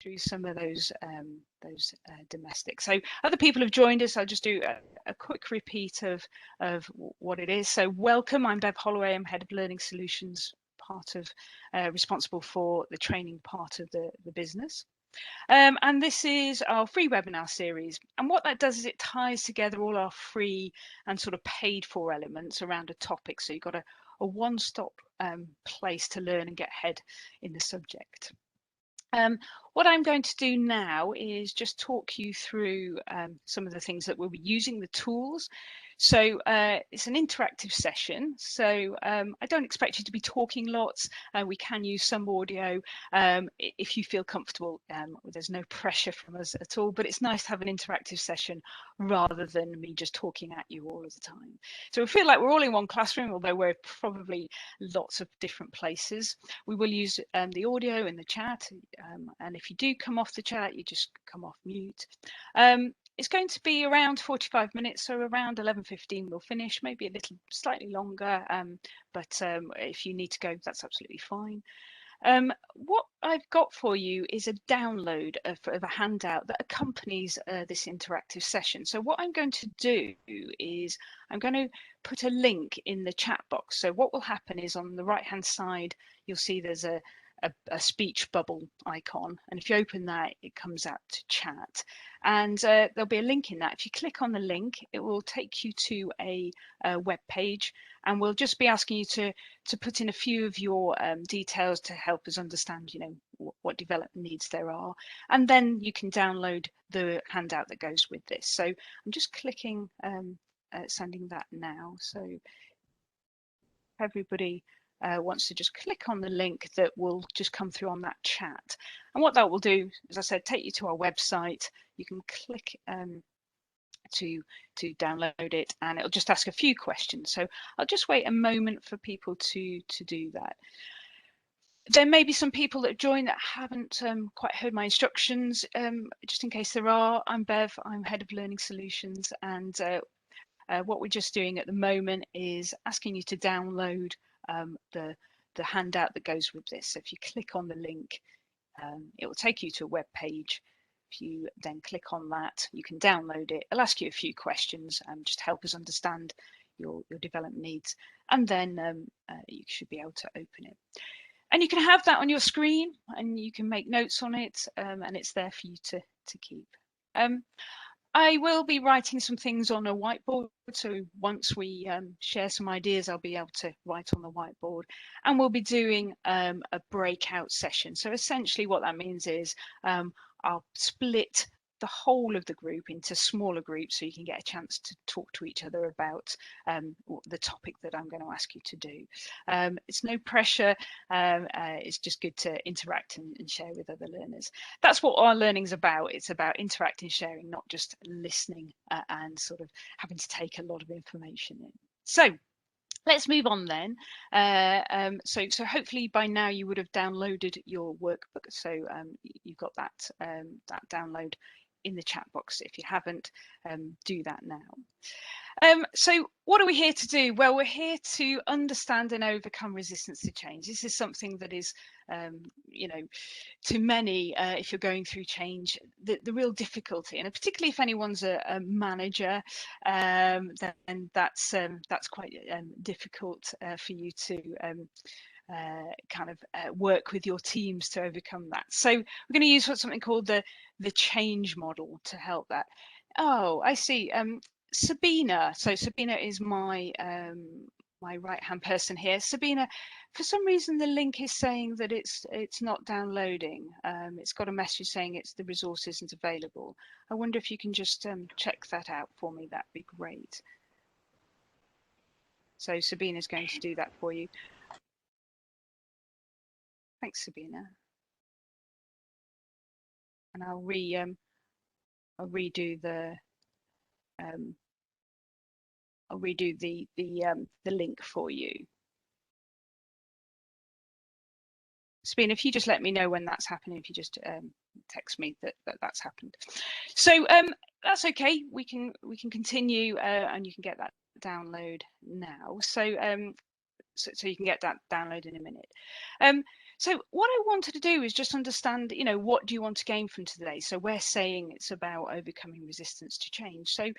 through some of those domestic. So other people have joined us. I'll just do a quick repeat of what it is. So welcome, I'm Bev Holloway. I'm Head of Learning Solutions, part of responsible for the training part of the business. And this is our free webinar series. And what that does is it ties together all our free and sort of paid for elements around a topic. So you've got a one-stop place to learn and get ahead in the subject. What I'm going to do now is just talk you through some of the things that we'll be using, the tools. So it's an interactive session, so I don't expect you to be talking lots. We can use some audio if you feel comfortable. There's no pressure from us at all, but it's nice to have an interactive session rather than me just talking at you all of the time. So we feel like we're all in one classroom, although we're probably lots of different places. We will use the audio in the chat, and if you do come off the chat, you just come off mute. It's going to be around 45 minutes, so around 11:15 we'll finish, maybe a little slightly longer, but if you need to go, that's absolutely fine. What I've got for you is a download of a handout that accompanies this interactive session. So what I'm going to do is I'm going to put a link in the chat box. So what will happen is on the right hand side, you'll see there's a speech bubble icon, and if you open that, it comes out to chat, and there'll be a link in that. If you click on the link, it will take you to a web page, and we'll just be asking you to put in a few of your details to help us understand, you know, what development needs there are, and then you can download the handout that goes with this. So I'm just clicking sending that now. So everybody wants to just click on the link that will just come through on that chat, and what that will do, as I said, take you to our website. You can click to download it, and it'll just ask a few questions. So I'll just wait a moment for people to do that. There may be some people that join that haven't quite heard my instructions. Just in case there are, I'm Bev, I'm Head of Learning Solutions, and what we're just doing at the moment is asking you to download the handout that goes with this. So if you click on the link, it will take you to a web page. If you then click on that, you can download it. It'll ask you a few questions and just help us understand your development needs, and then you should be able to open it. And you can have that on your screen, and you can make notes on it, and it's there for you to keep. I will be writing some things on a whiteboard, so once we share some ideas, I'll be able to write on the whiteboard, and we'll be doing a breakout session. So essentially what that means is I'll split the whole of the group into smaller groups so you can get a chance to talk to each other about the topic that I'm going to ask you to do. It's no pressure, it's just good to interact and share with other learners. That's what our learning's about. It's about interacting, sharing, not just listening and sort of having to take a lot of information in. So let's move on then. So hopefully by now you would have downloaded your workbook. So you've got that download in the chat box. If you haven't, do that now. So what are we here to do? Well, we're here to understand and overcome resistance to change. This is something that is, you know, to many, if you're going through change, the real difficulty, and particularly if anyone's a manager, then that's quite difficult for you to kind of work with your teams to overcome that. So we're going to use something called the change model to help that. Oh, I see. Sabina. So Sabina is my my right-hand person here. Sabina, for some reason the link is saying that it's not downloading. It's got a message saying the resource isn't available. I wonder if you can just check that out for me. That'd be great. So Sabina's going to do that for you. Thanks, Sabina. And I'll redo the I'll redo the link for you. Sabina, if you just let me know when that's happening, if you just text me that that's happened. So that's okay. We can continue, and you can get that download now. So so you can get that download in a minute. So what I wanted to do is just understand, what do you want to gain from today? So we're saying it's about overcoming resistance to change. So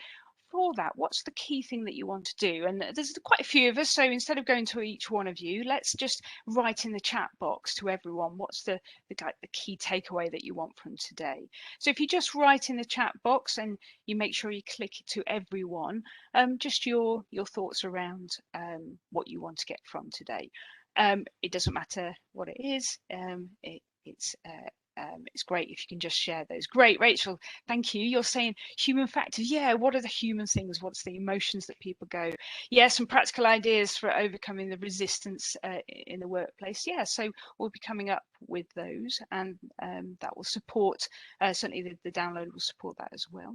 for that, what's the key thing that you want to do? And there's quite a few of us, so instead of going to each one of you, let's just write in the chat box to everyone what's the key takeaway that you want from today. So if you just write in the chat box and you make sure you click it to everyone, just your thoughts around what you want to get from today. It doesn't matter what it is. It's great if you can just share those. Great, Rachel, thank you. You're saying human factors. Yeah, what are the human things? What's the emotions that people go? Yeah, some practical ideas for overcoming the resistance in the workplace. Yeah, so we'll be coming up with those, and that will support, certainly the download will support that as well.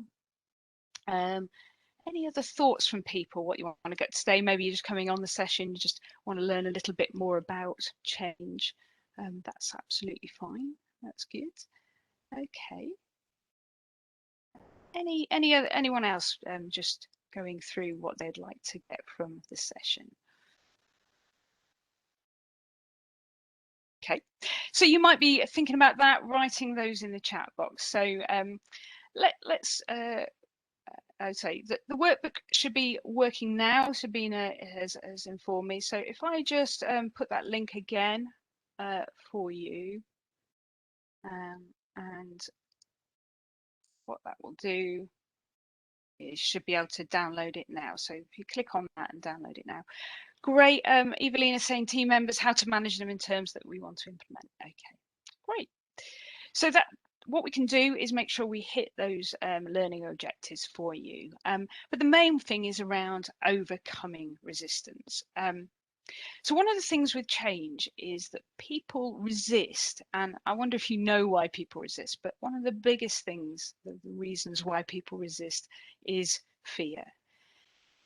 Any other thoughts from people, what you want to get today? Maybe you're just coming on the session, you just want to learn a little bit more about change. That's absolutely fine. That's good. Okay. Anyone else just going through what they'd like to get from the session? Okay, so you might be thinking about that, writing those in the chat box. So let's I'd say that the workbook should be working now. Sabina has informed me. So if I just put that link again for you, and what that will do, you should be able to download it now. So if you click on that and download it now. Great. Evelina saying team members, how to manage them in terms that we want to implement. Okay, great. So that what we can do is make sure we hit those learning objectives for you. But the main thing is around overcoming resistance. So one of the things with change is that people resist, and I wonder if you know why people resist, but one of the biggest things, the reasons why people resist is fear.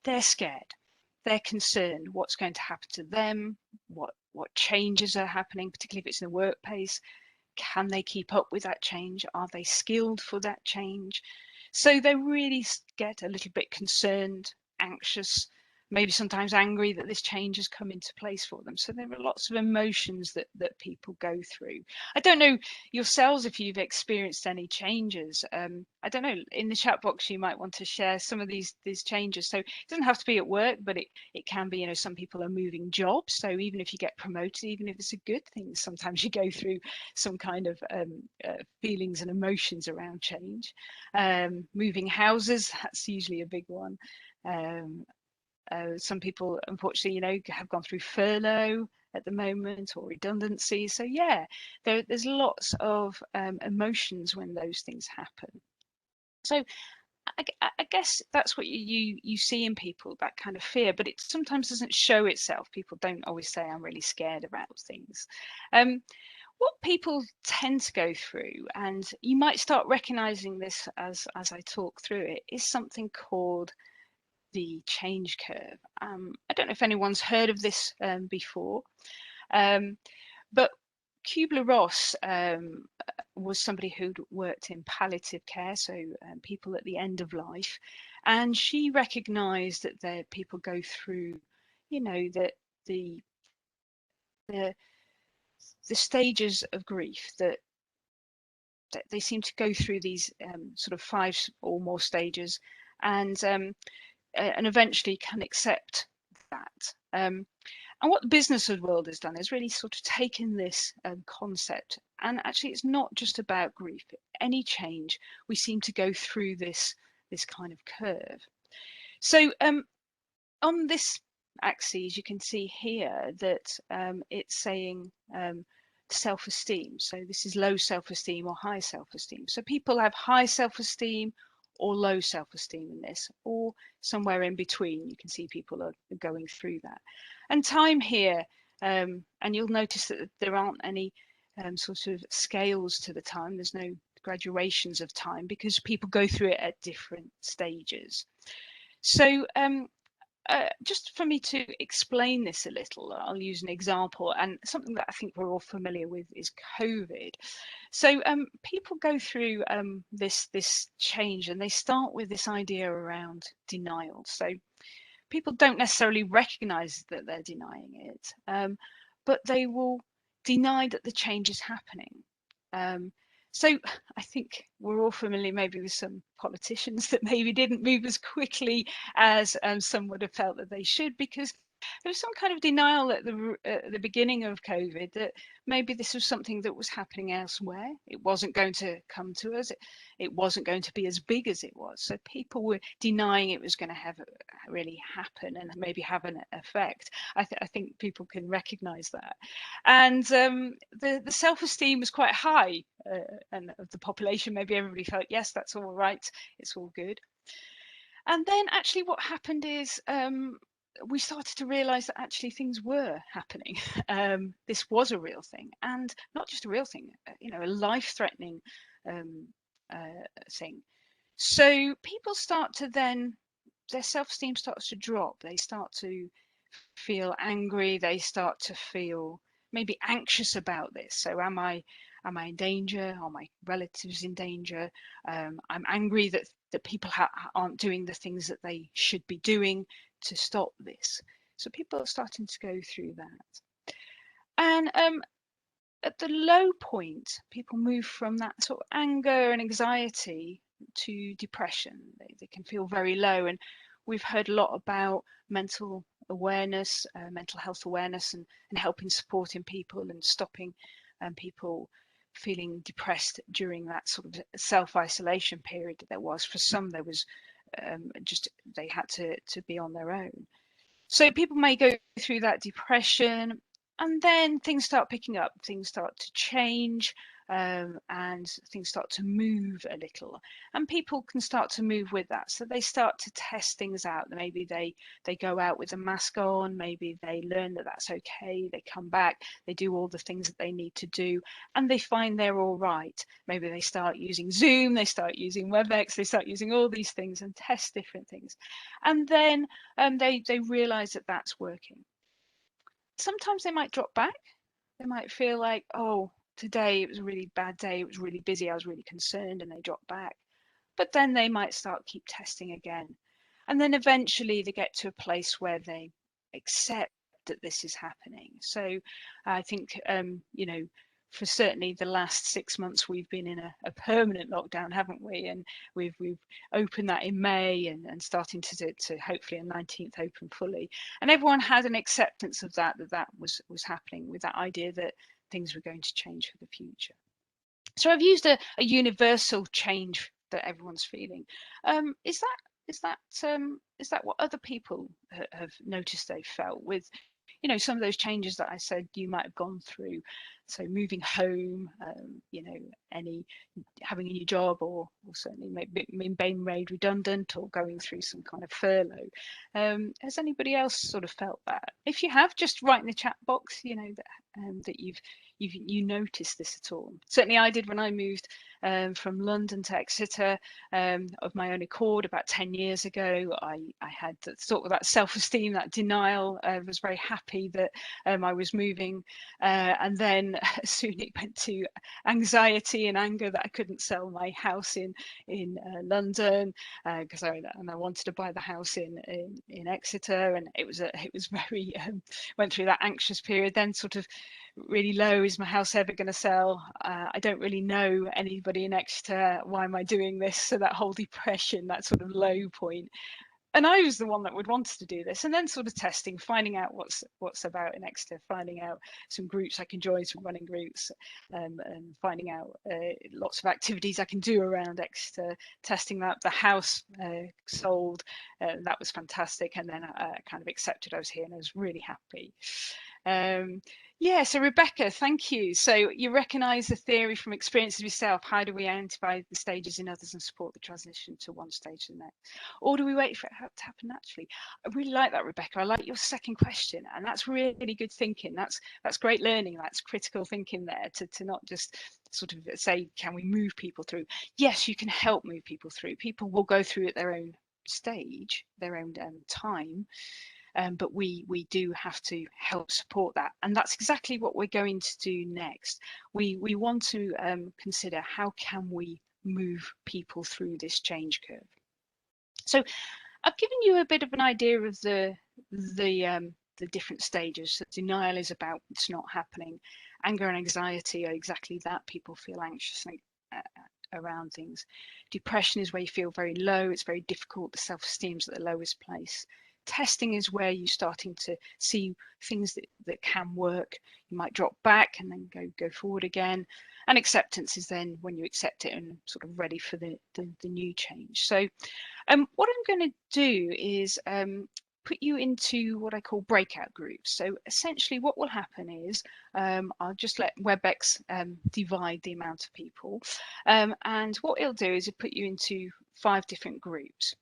They're scared. They're concerned what's going to happen to them, what changes are happening, particularly if it's in the workplace. Can they keep up with that change? Are they skilled for that change? So they really get a little bit concerned, anxious, maybe sometimes angry that this change has come into place for them. So there are lots of emotions that people go through. I don't know yourselves if you've experienced any changes. I don't know, in the chat box you might want to share some of these changes. So it doesn't have to be at work, but it can be, some people are moving jobs. So even if you get promoted, even if it's a good thing, sometimes you go through some kind of feelings and emotions around change. Moving houses, that's usually a big one. Some people, unfortunately, have gone through furlough at the moment or redundancy. So yeah, there's lots of emotions when those things happen. So I guess that's what you see in people, that kind of fear, but it sometimes doesn't show itself. People don't always say, I'm really scared about things. What people tend to go through, and you might start recognizing this as I talk through it, is something called the change curve. I don't know if anyone's heard of this before, but Kubler-Ross was somebody who'd worked in palliative care, so people at the end of life, and she recognized that people go through, that the stages of grief, that they seem to go through these sort of 5 or more stages, and eventually can accept that. And what the business world has done is really sort of taken this concept, and actually it's not just about grief. Any change, we seem to go through this kind of curve. So on this axis, you can see here that it's saying self-esteem. So this is low self-esteem or high self-esteem. So people have high self-esteem or low self-esteem in this, or somewhere in between. You can see people are going through that. And time here, and you'll notice that there aren't any sort of scales to the time. There's no graduations of time because people go through it at different stages. So just for me to explain this a little, I'll use an example, and something that I think we're all familiar with is COVID. So people go through this change, and they start with this idea around denial. So people don't necessarily recognize that they're denying it, but they will deny that the change is happening. So I think we're all familiar maybe with some politicians that maybe didn't move as quickly as some would have felt that they should, because there was some kind of denial at the beginning of COVID that maybe this was something that was happening elsewhere. It wasn't going to come to us. It wasn't going to be as big as it was. So people were denying it was going to have really happen and maybe have an effect. I think people can recognise that, and the self-esteem was quite high, and of the population, maybe everybody felt, yes, that's all right, it's all good. And then actually what happened is we started to realize that actually things were happening. This was a real thing, and not just a real thing, a life-threatening thing. So people start to then, their self-esteem starts to drop. They start to feel angry. They start to feel maybe anxious about this. So am I in danger? Are my relatives in danger? I'm angry that people aren't doing the things that they should be doing to stop this. So people are starting to go through that. And at the low point, people move from that sort of anger and anxiety to depression. They can feel very low. And we've heard a lot about mental awareness, mental health awareness, and helping supporting people and stopping people feeling depressed during that sort of self-isolation period that there was. For some, there was just they had to be on their own. So people may go through that depression, and then things start picking up, things start to change, and things start to move a little, and people can start to move with that. So they start to test things out. Maybe they go out with a mask on, maybe they learn that that's okay, they come back, they do all the things that they need to do, and they find they're all right. Maybe they start using Zoom, they start using WebEx, they start using all these things and test different things, and then they realize that that's working. Sometimes they might drop back. They might feel like, oh, today it was a really bad day, it was really busy, I was really concerned, and they drop back. But then they might keep testing again. And then eventually they get to a place where they accept that this is happening. So I think, for certainly the last 6 months, we've been in a permanent lockdown, haven't we? And we've opened that in May, and starting to hopefully on 19th open fully. And everyone had an acceptance of that was happening, with that idea that things were going to change for the future. So I've used a universal change that everyone's feeling. Is that what other people have noticed they felt with, some of those changes that I said you might have gone through? So moving home, any having a new job, or certainly maybe being made redundant, or going through some kind of furlough. Has anybody else sort of felt that? If you have, just write in the chat box, that you noticed this at all. Certainly I did when I moved from London to Exeter of my own accord about 10 years ago. I had sort of that self-esteem, that denial. I was very happy that I was moving, and then soon it went to anxiety and anger that I couldn't sell my house in London, because I wanted to buy the house in Exeter, and it was very went through that anxious period. Then sort of really low, is my house ever going to sell? I don't really know anybody in Exeter, why am I doing this? So that whole depression, that sort of low point. And I was the one that would want to do this, and then sort of testing, finding out what's about in Exeter, finding out some groups I can join, some running groups, and finding out lots of activities I can do around Exeter, testing that. The house sold, that was fantastic, and then I kind of accepted I was here, and I was really happy. Yeah, so Rebecca, thank you. So you recognise the theory from experience of yourself. How do we identify the stages in others and support the transition to one stage to the next? Or do we wait for it to happen naturally? I really like that, Rebecca. I like your second question, and that's really good thinking. That's great learning. That's critical thinking there, to not just sort of say, can we move people through? Yes, you can help move people through. People will go through at their own stage, their own time. But we do have to help support that, and that's exactly what we're going to do next. We want to consider, how can we move people through this change curve? So I've given you a bit of an idea of the the different stages. So denial is about it's not happening. Anger and anxiety are exactly that. People feel anxious around things. Depression is where you feel very low. It's very difficult. The self-esteem's at the lowest place. Testing is where you're starting to see things that can work. You might drop back and then go forward again. And acceptance is then when you accept it and sort of ready for the new change. So what I'm going to do is put you into what I call breakout groups. So essentially what will happen is I'll just let WebEx divide the amount of people. And what it'll do is it'll put you into 5 different groups.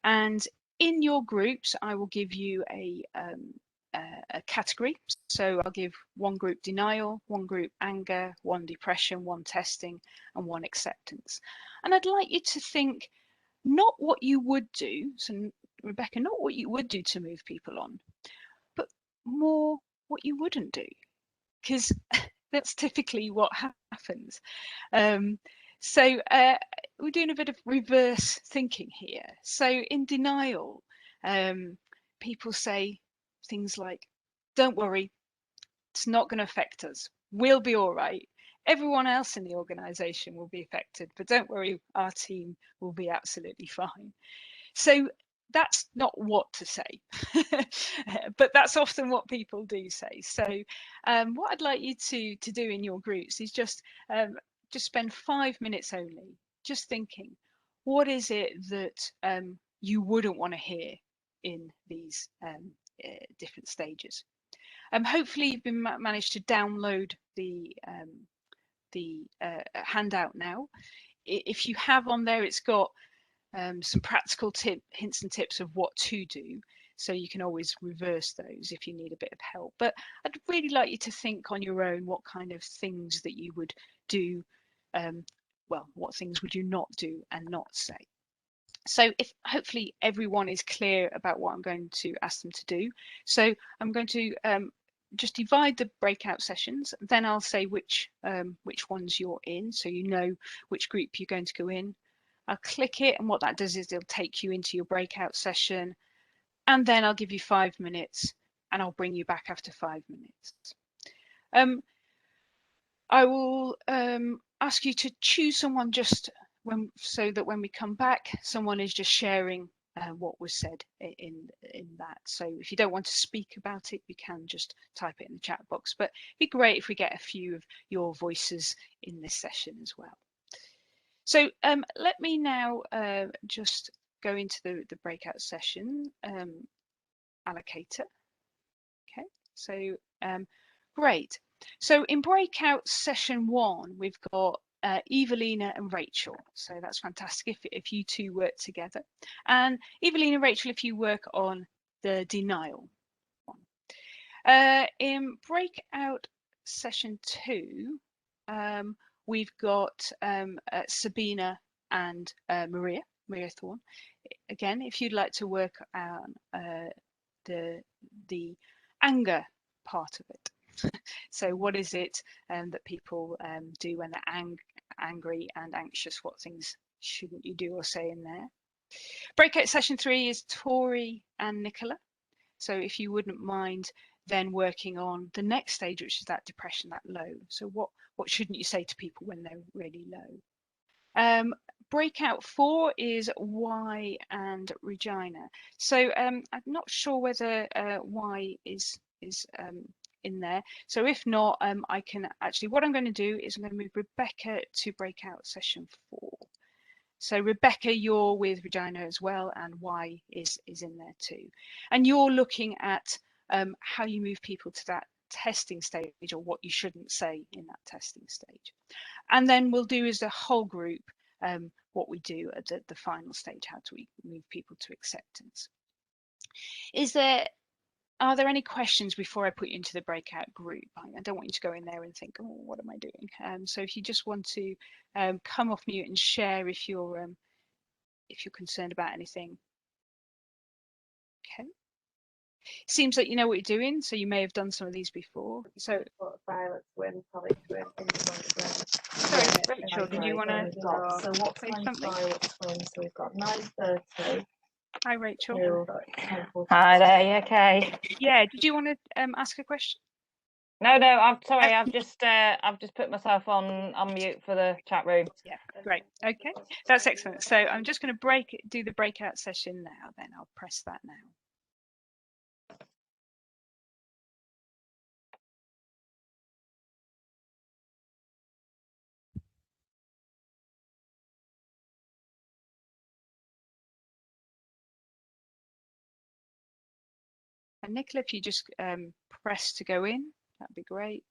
And in your groups, I will give you a category. So I'll give one group denial, one group anger, one depression, one testing, and one acceptance. And I'd like you to think not what you would do, so Rebecca, not what you would do to move people on, but more what you wouldn't do, because that's typically what happens. So we're doing a bit of reverse thinking here. So in denial, people say things like, don't worry, it's not going to affect us. We'll be all right. Everyone else in the organization will be affected, but don't worry, our team will be absolutely fine. So that's not what to say, but that's often what people do say. So what I'd like you to do in your groups is just spend 5 minutes only just thinking, what is it that you wouldn't want to hear in these different stages. Hopefully you've been managed to download the handout now. If you have on there, it's got some practical hints and tips of what to do, so you can always reverse those if you need a bit of help. But I'd really like you to think on your own what kind of things that you would do, well, what things would you not do and not say. So if hopefully everyone is clear about what I'm going to ask them to do. So I'm going to just divide the breakout sessions, then I'll say which ones you're in, so you know which group you're going to go in. I'll click it, and what that does is it'll take you into your breakout session, and then I'll give you 5 minutes and I'll bring you back after 5 minutes. I will ask you to choose someone just so that when we come back, someone is just sharing what was said in that. So if you don't want to speak about it, you can just type it in the chat box, but it'd be great if we get a few of your voices in this session as well. So let me now just go into the breakout session allocator. Okay, so great. So in breakout session 1, we've got Evelina and Rachel. So that's fantastic if you two work together. And Evelina and Rachel, if you work on the denial one. In breakout session 2, we've got Sabina and Maria Thorne. Again, if you'd like to work on the anger part of it. So what is it that people do when they're angry and anxious? What things shouldn't you do or say in there? Breakout session 3 is Tori and Nicola. So if you wouldn't mind then working on the next stage, which is that depression, that low. So what shouldn't you say to people when they're really low? Breakout 4 is Y and Regina. So I'm not sure whether Y is in there. So if not, I can actually, what I'm going to do is I'm going to move Rebecca to breakout session 4. So Rebecca, you're with Regina as well, and Y is in there too. And you're looking at how you move people to that testing stage, or what you shouldn't say in that testing stage. And then we'll do as a whole group what we do at the final stage, how do we move people to acceptance. Are there any questions before I put you into the breakout group? I don't want you to go in there and think, oh, what am I doing? So if you just want to come off mute and share if you're concerned about anything. Okay. Seems like you know what you're doing, so you may have done some of these before. So Violet's win, probably win. Sorry, Rachel, did you want to So what say time's something? Violet's win? So we've got 9:30. Hi, Rachel. Hi there, you okay? Yeah, did you want to ask a question? No, I'm sorry. I've just put myself on mute for the chat room. Yeah, great. Okay, that's excellent. So I'm just going to do the breakout session now. Then I'll press that now. And Nicola, if you just press to go in, that'd be great.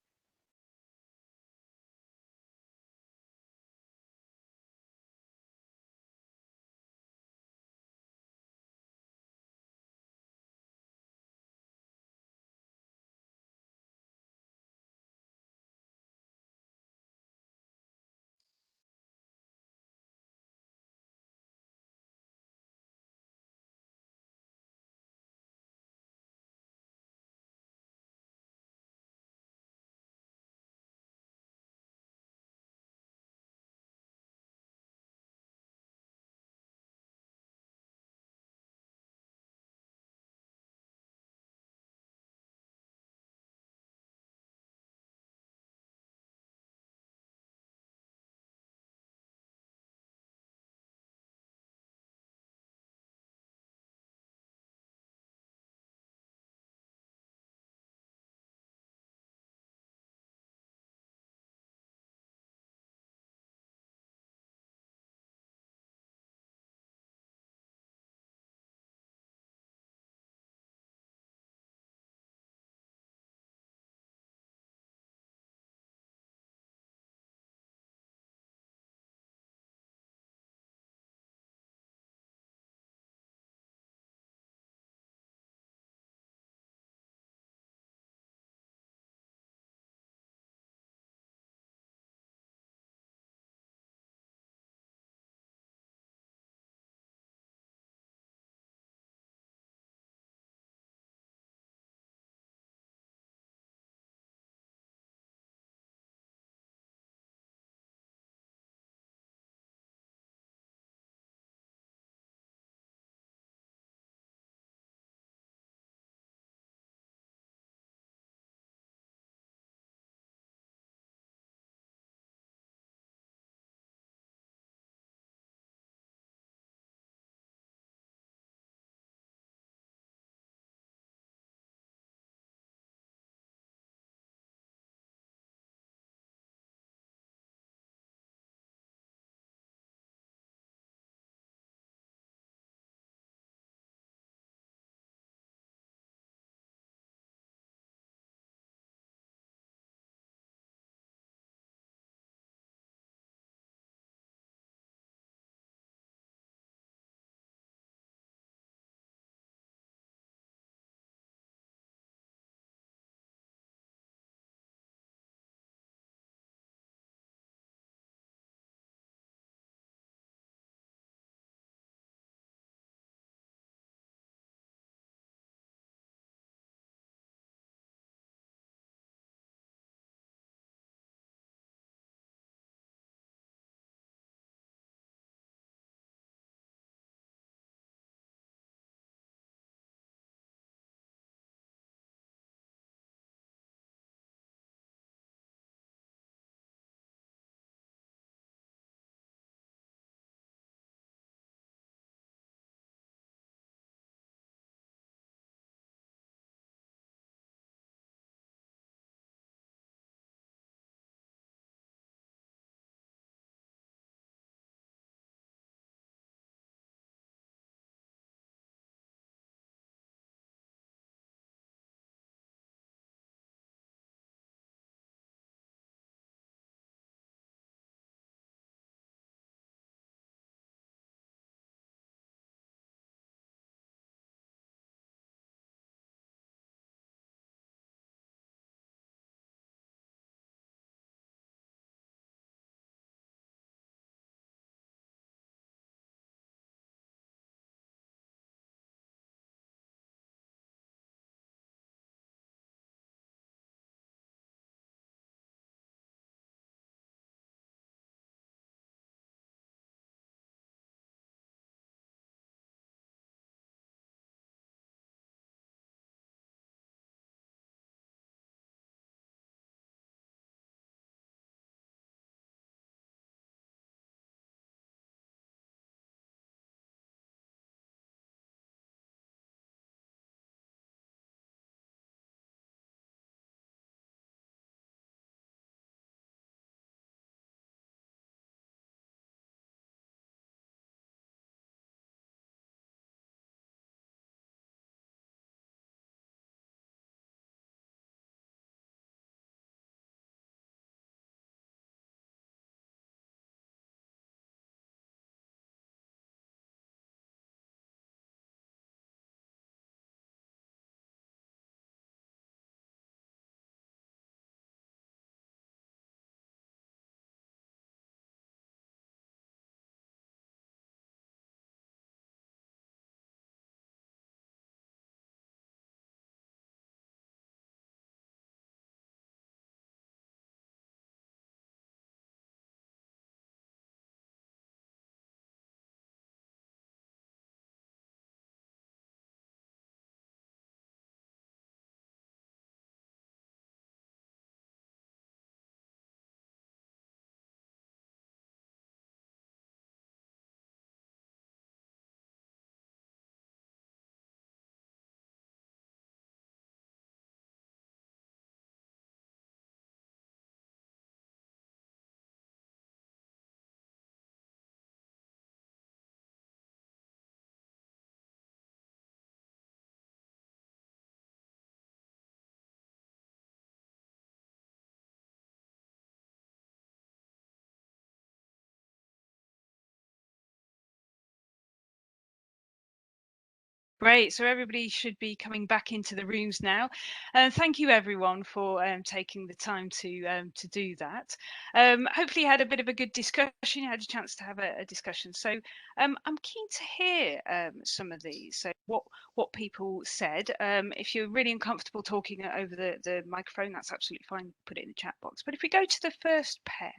Great. So everybody should be coming back into the rooms now. Thank you everyone for taking the time to do that. Hopefully you had a bit of a good discussion. You had a chance to have a discussion. So I'm keen to hear some of these. So what people said. If you're really uncomfortable talking over the microphone, that's absolutely fine. Put it in the chat box. But if we go to the first pair,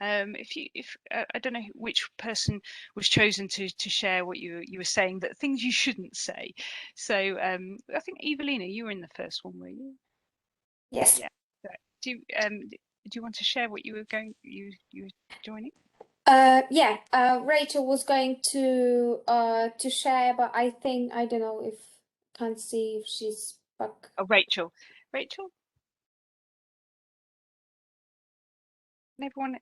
if I don't know which person was chosen to share what you were saying, that things you shouldn't say. So I think Evelina, you were in the first one, were you? Yes. Yeah. Do you want to share what you were joining? Yeah, Rachel was going to share, but I think I don't know if can't see if she's back. Oh, Rachel. Rachel? Can everyone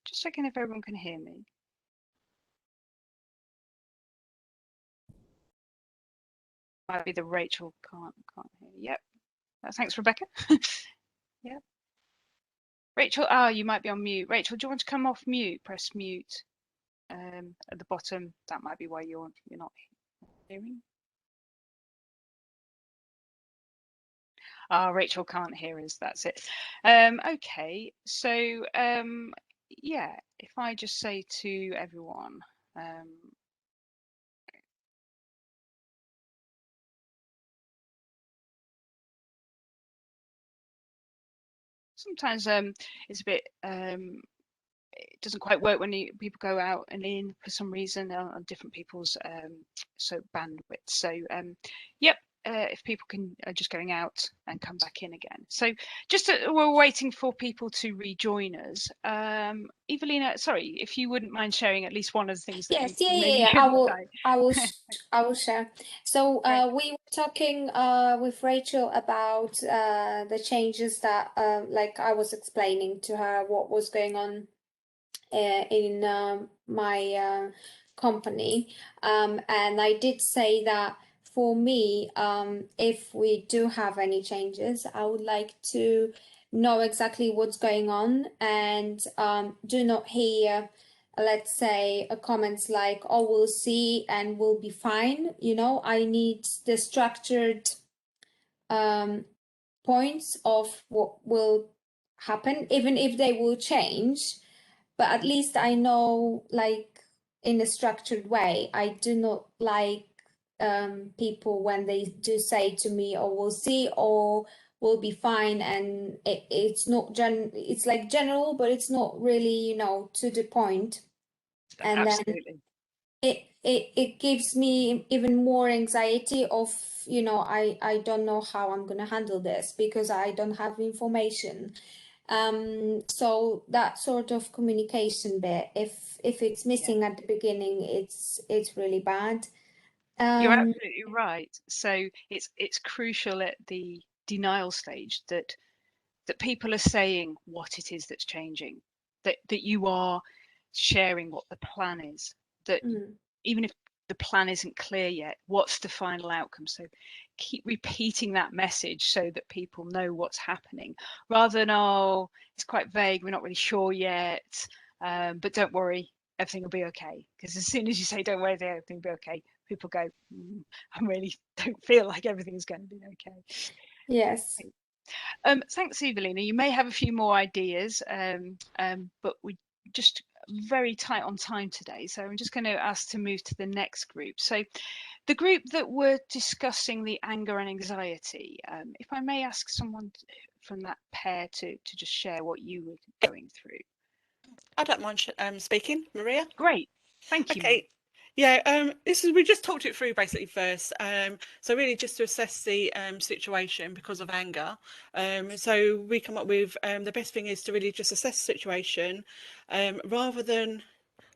just checking if everyone can hear me. Might be the Rachel can't hear. Yep. Thanks, Rebecca. Yep. Rachel, you might be on mute. Rachel, do you want to come off mute? Press mute at the bottom. That might be why you're not hearing. Rachel can't hear us. That's it. Okay, so yeah, if I just say to everyone, sometimes it's a bit it doesn't quite work when people go out and in for some reason on different people's so bandwidth. So yep, if people can are just going out and come back in again. So just we're waiting for people to rejoin us. Evelina, sorry, if you wouldn't mind sharing at least one of the things that Yes, you maybe yeah. shouldn't say. I will share. So Great. we were talking with Rachel about the changes that like I was explaining to her what was going on in my company, and I did say that for me, if we do have any changes, I would like to know exactly what's going on and do not hear, let's say, comments like, oh, we'll see and we'll be fine. You know, I need the structured points of what will happen, even if they will change, but at least I know, like, in a structured way. I do not like people when they do say to me, oh, we'll see, or we'll be fine, and it's not it's like general, but it's not really, you know, to the point. And then Absolutely. it gives me even more anxiety of, you know, I don't know how I'm going to handle this because I don't have information. So that sort of communication bit, if it's missing at the beginning, it's really bad. You're absolutely right. So it's crucial at the denial stage that people are saying what it is that's changing, that you are sharing what the plan is, that even if the plan isn't clear yet, what's the final outcome? So keep repeating that message so that people know what's happening, rather than, oh, it's quite vague, we're not really sure yet, but don't worry, everything will be okay. Because as soon as you say don't worry, everything will be okay, people go, I really don't feel like everything's going to be okay. Yes. Thanks, Evelina. You may have a few more ideas, but we're just very tight on time today. So I'm just going to ask to move to the next group. So the group that were discussing the anger and anxiety, if I may ask someone from that pair to just share what you were going through. I don't mind speaking, Maria. Great. Thank you. Okay. Yeah, we just talked it through basically first. So really just to assess the situation because of anger. So we come up with the best thing is to really just assess the situation rather than,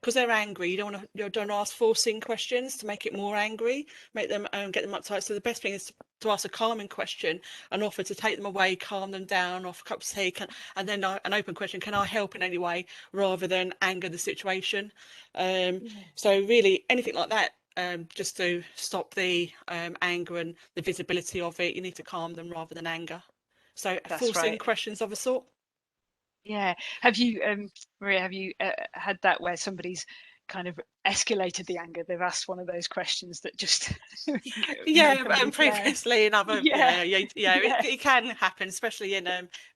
because they're angry, you don't ask forcing questions to make it more angry, make them get them uptight. So the best thing is to ask a calming question and offer to take them away, calm them down, offer a cup of tea, and then an open question: can I help in any way? Rather than anger the situation. So really anything like that, just to stop the anger and the visibility of it, you need to calm them rather than anger. So That's forcing right. questions of a sort. Yeah. Have you, Maria, have you had that where somebody's kind of escalated the anger? They've asked one of those questions that just Yeah, come out of flare. previously in other, Yeah. Yeah. it can happen, especially in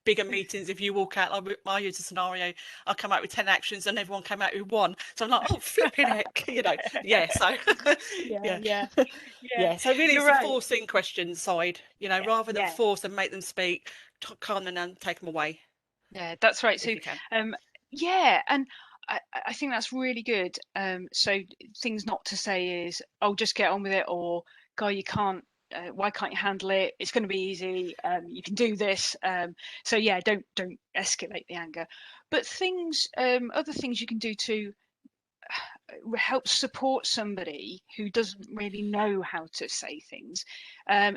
bigger meetings. If you walk out, I use a scenario, I come out with 10 actions and everyone came out with one. So I'm like, oh, flipping heck, yeah. So Yeah. yeah, Yeah. Yeah. yeah. So really, You're it's the right. forcing question side, Yeah. rather than Yeah. force and make them speak, calm them down, take them away Yeah, that's right. So, if you can. yeah, and I think that's really good. So things not to say is, oh, just get on with it, or guy, you can't. Why can't you handle it? It's going to be easy. You can do this. So yeah, don't escalate the anger. But things, other things you can do to help support somebody who doesn't really know how to say things,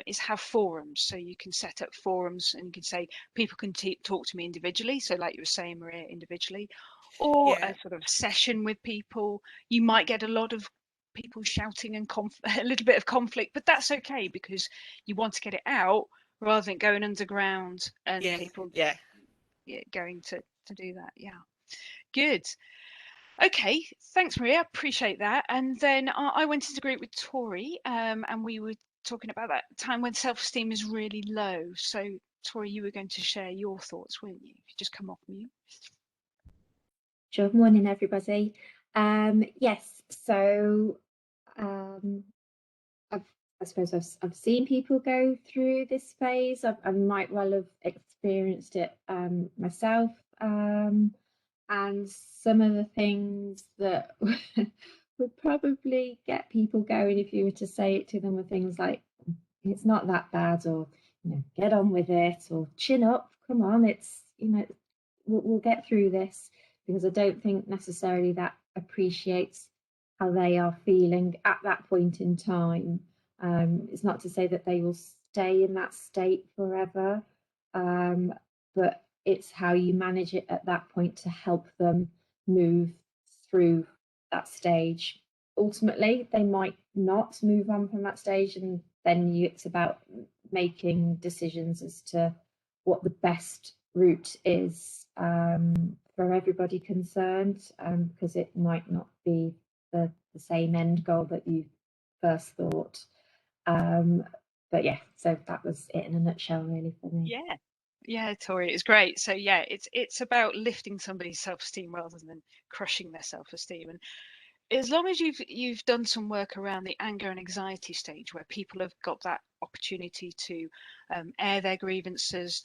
is have forums. So you can set up forums and you can say people can talk to me individually, so like you were saying, Maria, individually, or Yeah, a sort of session with people. You might get a lot of people shouting and a little bit of conflict, but that's okay because you want to get it out rather than going underground and yeah, people, yeah. yeah, going to do that. Yeah, good. Okay, thanks, Maria. Appreciate that. And then I went into group with Tori, and we were talking about that time when self-esteem is really low. So, Tori, you were going to share your thoughts, weren't you? If you just come off mute. Good morning, everybody. Yes, so I suppose I've seen people go through this phase. I might well have experienced it myself. And some of the things that would probably get people going if you were to say it to them were things like, it's not that bad, or get on with it, or chin up, come on, it's we'll get through this, because I don't think necessarily that appreciates how they are feeling at that point in time. It's not to say that they will stay in that state forever, but it's how you manage it at that point to help them move through that stage. Ultimately, they might not move on from that stage, and then it's about making decisions as to what the best route is for everybody concerned, because it might not be the same end goal that you first thought. But yeah, so that was it in a nutshell, really, for me. Yeah. Yeah, Tori, it's great. So yeah, it's about lifting somebody's self-esteem rather than crushing their self-esteem. And as long as you've done some work around the anger and anxiety stage, where people have got that opportunity to air their grievances,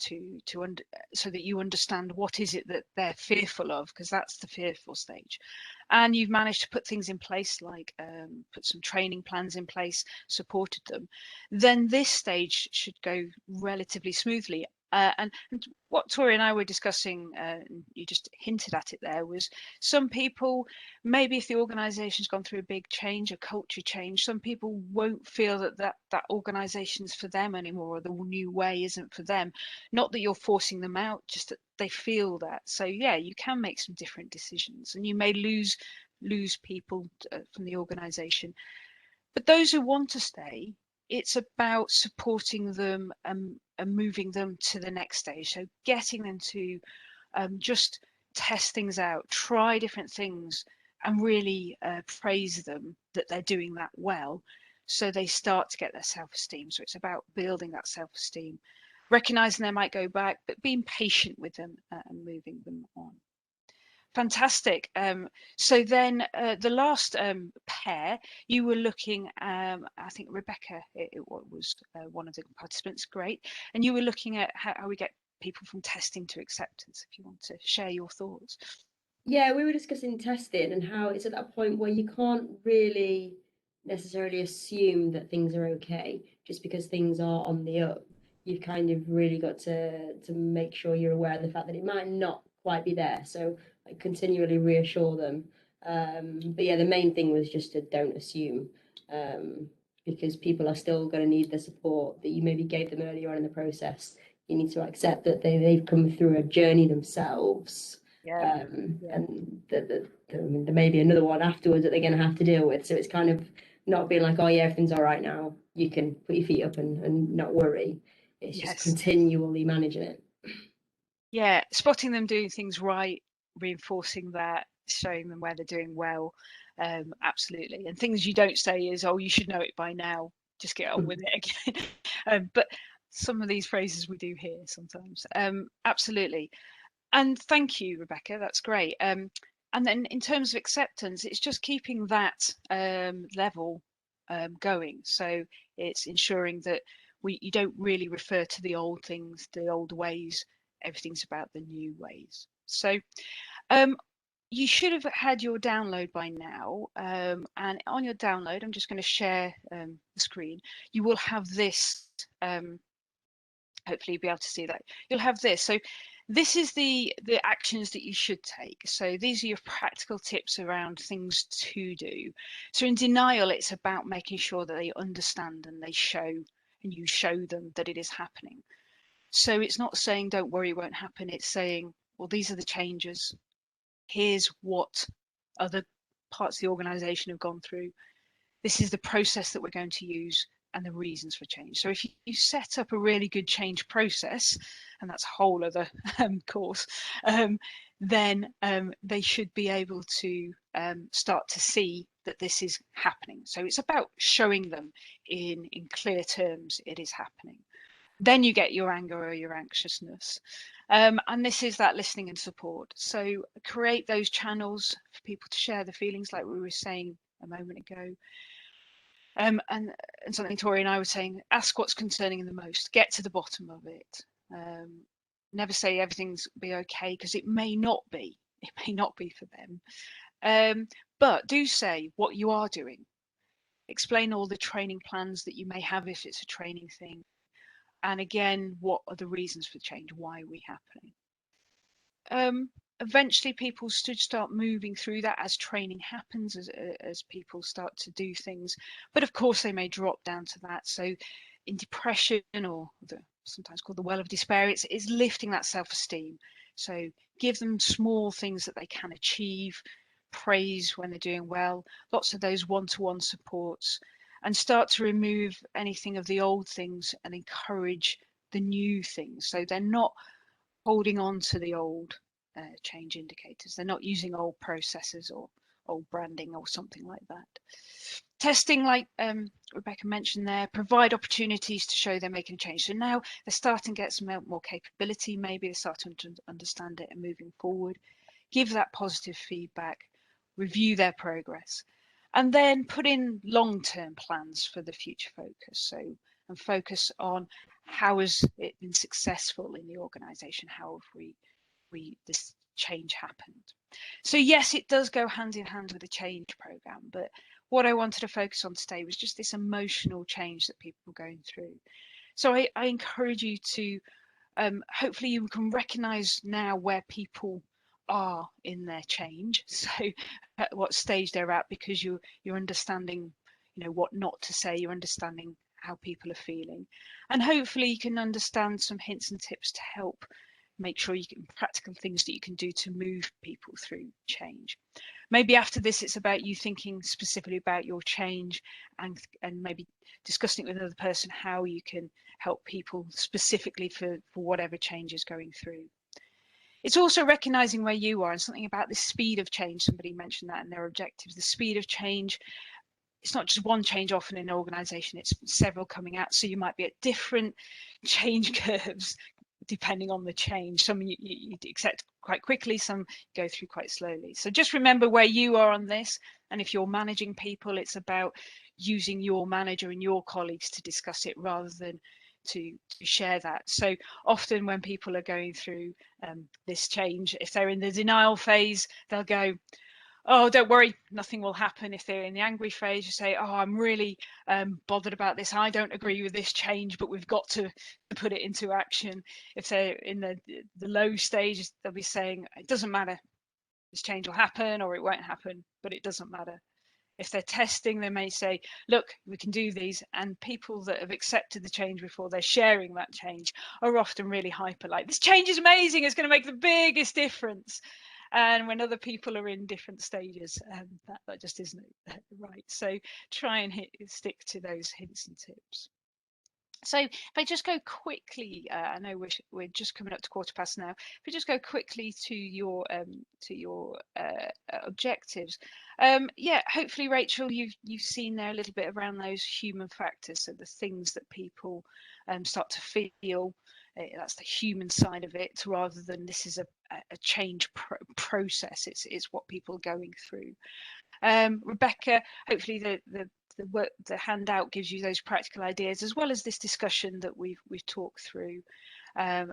so that you understand what is it that they're fearful of, because that's the fearful stage, and you've managed to put things in place like put some training plans in place, supported them, then this stage should go relatively smoothly. And what Tori and I were discussing, you just hinted at it there, was some people, maybe if the organization's gone through a big change, a culture change, some people won't feel that organization's for them anymore, or the new way isn't for them. Not that you're forcing them out, just that they feel that. So yeah, you can make some different decisions, and you may lose people from the organization. But those who want to stay, it's about supporting them and moving them to the next stage. So getting them to just test things out, try different things, and really praise them that they're doing that well, so they start to get their self-esteem. So it's about building that self-esteem, recognizing they might go back, but being patient with them and moving them on. Fantastic. So then the last pair, you were looking, I think Rebecca, it was one of the participants, great. And you were looking at how we get people from testing to acceptance, if you want to share your thoughts. Yeah, we were discussing testing and how it's at that point where you can't really necessarily assume that things are okay just because things are on the up. You've kind of really got to make sure you're aware of the fact that it might not quite be there. So like continually reassure them. But yeah, the main thing was just to don't assume, because people are still going to need the support that you maybe gave them earlier on in the process. You need to accept that they've come through a journey themselves. Yeah. And there may be another one afterwards that they're going to have to deal with. So it's kind of not being like, oh yeah, everything's all right now, you can put your feet up and not worry. It's just Yes. continually managing it. Yeah, spotting them doing things right, reinforcing that, showing them where they're doing well. Absolutely. And things you don't say is, oh, you should know it by now. Just get on with it again. But some of these phrases we do hear sometimes. Absolutely. And thank you, Rebecca. That's great. And then in terms of acceptance, it's just keeping that level going. So it's ensuring that you don't really refer to the old things, the old ways. Everything's about the new ways. So you should have had your download by now. And on your download, I'm just going to share the screen. You will have this. Hopefully you'll be able to see that. You'll have this. So this is the actions that you should take. So these are your practical tips around things to do. So in denial, it's about making sure that they understand and they show, and you show them that it is happening. So it's not saying don't worry, it won't happen. It's saying, well, these are the changes. Here's what other parts of the organization have gone through. This is the process that we're going to use and the reasons for change. So if you set up a really good change process, and that's a whole other course, then they should be able to start to see that this is happening. So it's about showing them in clear terms it is happening. Then you get your anger or your anxiousness. And this is that listening and support. So create those channels for people to share the feelings, like we were saying a moment ago. And something Tori and I were saying, ask what's concerning them the most, get to the bottom of it. Never say everything's be okay, because it may not be. It may not be for them. But do say what you are doing. Explain all the training plans that you may have if it's a training thing. And again, what are the reasons for change? Why are we happening? Eventually people should start moving through that as training happens, as people start to do things. But of course they may drop down to that. So in depression, or sometimes called the well of despair, it's lifting that self-esteem. So give them small things that they can achieve, praise when they're doing well, lots of those one-to-one supports, and start to remove anything of the old things and encourage the new things. So they're not holding on to the old change indicators. They're not using old processes or old branding or something like that. Testing, like Rebecca mentioned there, provide opportunities to show they're making change. So now they're starting to get some more capability, maybe they're starting to understand it and moving forward. Give that positive feedback, review their progress, and then put in long-term plans for the future focus. So, and focus on how has it been successful in the organization? How have this change happened? So yes, it does go hand in hand with the change program, but what I wanted to focus on today was just this emotional change that people are going through. So I encourage you to, hopefully you can recognize now where people are in their change, so at what stage they're at, because you're understanding, you know, what not to say, you're understanding how people are feeling, and hopefully you can understand some hints and tips to help make sure you can practical things that you can do to move people through change. Maybe after this it's about you thinking specifically about your change, and maybe discussing it with another person how you can help people specifically for whatever change is going through. It's also recognizing where you are, and something about the speed of change. Somebody mentioned that in their objectives. The speed of change, it's not just one change often in an organization, it's several coming out. So you might be at different change curves depending on the change. Some you accept quite quickly, some go through quite slowly. So just remember where you are on this. And if you're managing people, it's about using your manager and your colleagues to discuss it rather than to share that. So often when people are going through this change, if they're in the denial phase, they'll go, oh, don't worry, nothing will happen. If they're in the angry phase, you say, oh, I'm really bothered about this. I don't agree with this change, but we've got to put it into action. If they're in the low stage, they'll be saying, it doesn't matter. This change will happen or it won't happen, but it doesn't matter. If they're testing, they may say, look, we can do these. And people that have accepted the change before they're sharing that change are often really hyper, like, this change is amazing. It's going to make the biggest difference. And when other people are in different stages, that just isn't right. So try and stick to those hints and tips. So if I just go quickly, I know we're just coming up to 1:15 now. If we just go quickly to your objectives, yeah, hopefully Rachel, you've seen there a little bit around those human factors, so the things that people start to feel. That's the human side of it, rather than this is a change process. It's what people are going through. Rebecca, hopefully the handout gives you those practical ideas, as well as this discussion that we've talked through. I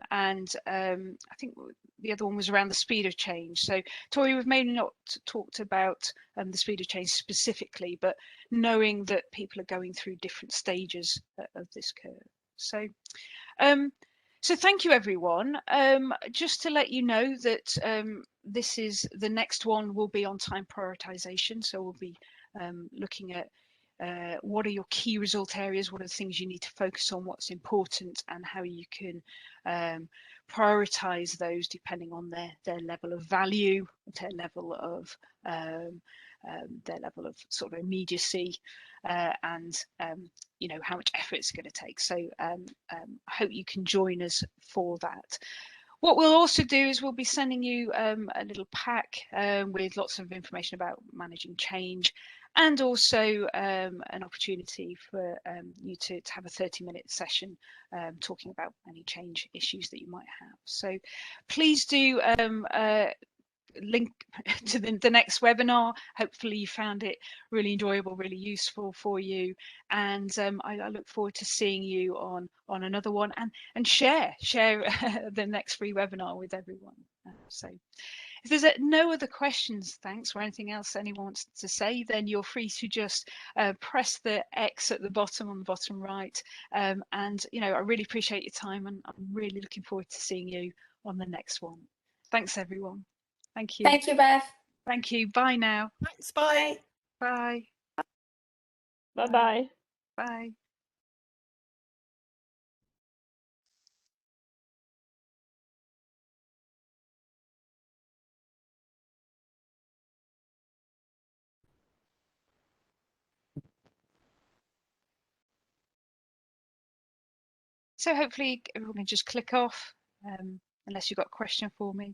think the other one was around the speed of change. So Tori, we've maybe not talked about the speed of change specifically, but knowing that people are going through different stages of this curve. So so thank you, everyone. Just to let you know that this is the next one will be on time prioritization. So we'll be looking at what are your key result areas, what are the things you need to focus on, what's important, and how you can prioritize those depending on their level of value, their level of sort of immediacy, and you know, how much effort it's going to take. So I hope you can join us for that. What we'll also do is we'll be sending you a little pack with lots of information about managing change, and also an opportunity for you to have a 30-minute session talking about any change issues that you might have. So please do link to the next webinar. Hopefully you found it really enjoyable, really useful for you, and I look forward to seeing you on another one, and share the next free webinar with everyone. So if there's no other questions, thanks, or anything else anyone wants to say, then you're free to just press the X at the bottom, on the bottom right, and you know, I really appreciate your time, and I'm really looking forward to seeing you on the next one. Thanks, everyone. Thank you. Thank you, Beth. Thank you. Bye now. Thanks. Bye. Bye. Bye-bye. Bye. So hopefully everyone can just click off, unless you've got a question for me.